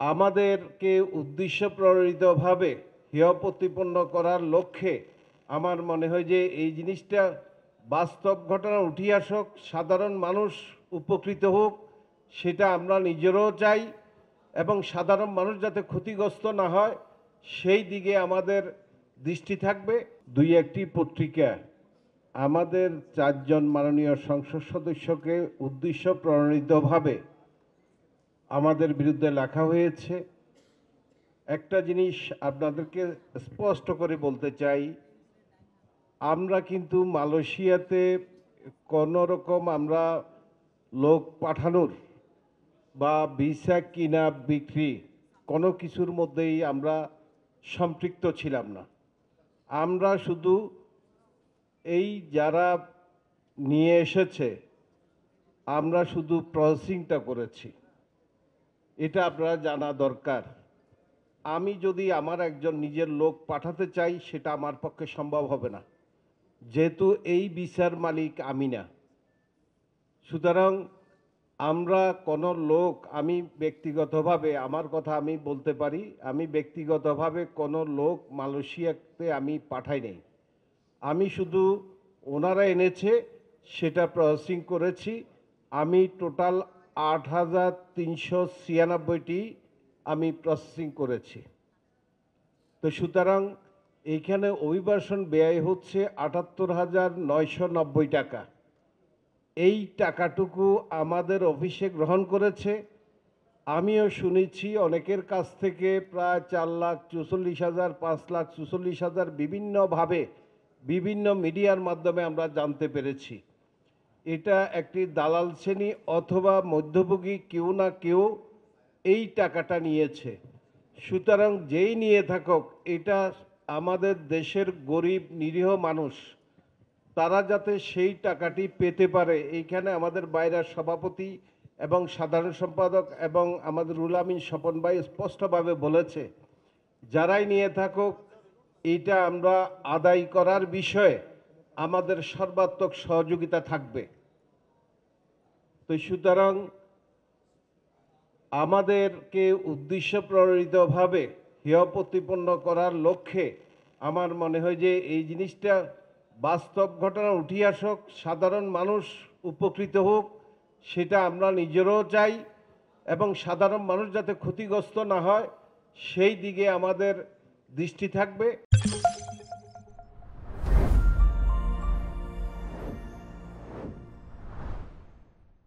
আমাদেরকে উদ্দেশ্য প্রণোদিতভাবে হেয় প্রতিপন্ন করার লক্ষ্যে আমার মনে হয় যে এই জিনিসটা বাস্তব ঘটনা উঠে আসুক, সাধারণ মানুষ উপকৃত হোক, সেটা আমরা নিজেরাও চাই এবং সাধারণ মানুষ যাতে ক্ষতিগ্রস্ত না হয় সেই দিকে আমাদের দৃষ্টি থাকবে। দুই একটি পত্রিকা আমাদের 4 জন মাননীয় সংসদ সদস্যকে উদ্দেশ্য প্রণোদিতভাবে আমাদের বিরুদ্ধে লেখা হয়েছে। একটা জিনিস আপনাদেরকে স্পষ্ট করে বলতে চাই, আমরা কিন্তু মালয়েশিয়াতে কোনো রকম আমরা লোক পাঠানোর বা ভিসা কিনা বিক্রি কোনো কিছুর মধ্যেই আমরা সম্পৃক্ত ছিলাম না। আমরা শুধু এই যারা নিয়ে এসেছে আমরা শুধু প্রসেসিংটা করেছি, এটা আপনারা জানা দরকার। আমি যদি আমার একজন নিজের লোক পাঠাতে চাই সেটা আমার পক্ষে সম্ভব হবে না, যেহেতু এই ভিসার মালিক আমি না। সুতরাং আমরা কোনো লোক, আমি ব্যক্তিগতভাবে আমার কথা আমি বলতে পারি, আমি ব্যক্তিগতভাবে কোনো লোক মালয়েশিয়াতে আমি পাঠাই নাই। আমি শুধু ওনারা এনেছে সেটা প্রসেসিং করেছি। আমি টোটাল 8,396টি আমি প্রসেসিং করেছি। তো সুতরাং এইখানে অভিবাসন ব্যয় হচ্ছে 78,990 টাকা। এই টাকাটুকু আমাদের অফিসে গ্রহণ করেছে। আমিও শুনেছি অনেকের কাছ থেকে প্রায় 4,44,000, 5,44,000 বিভিন্নভাবে বিভিন্ন মিডিয়ার মাধ্যমে আমরা জানতে পেরেছি। এটা একটি দালাল শ্রেণী অথবা মধ্যভোগী কেউ না কেউ এই টাকাটা নিয়েছে। সুতরাং যেই নিয়ে থাকুক, এটা আমাদের দেশের গরিব নিরীহ মানুষ তারা যাতে সেই টাকাটি পেতে পারে, এইখানে আমাদের বাইরের সভাপতি এবং সাধারণ সম্পাদক এবং আমাদের রুহুল আমিন স্বপন ভাই স্পষ্টভাবে বলেছে, যারাই নিয়ে থাকুক এটা আমরা আদায় করার বিষয়ে আমাদের সর্বাত্মক সহযোগিতা থাকবে। তো সুতরাং আমাদেরকে উদ্দেশ্য প্রণোদিতভাবে হেয় প্রতিপন্ন করার লক্ষ্যে আমার মনে হয় যে এই জিনিসটা বাস্তব ঘটনা উঠে আসুক, সাধারণ মানুষ উপকৃত হোক, সেটা আমরা নিজেরাও চাই এবং সাধারণ মানুষ যাতে ক্ষতিগ্রস্ত না হয় সেই দিকে আমাদের দৃষ্টি থাকবে।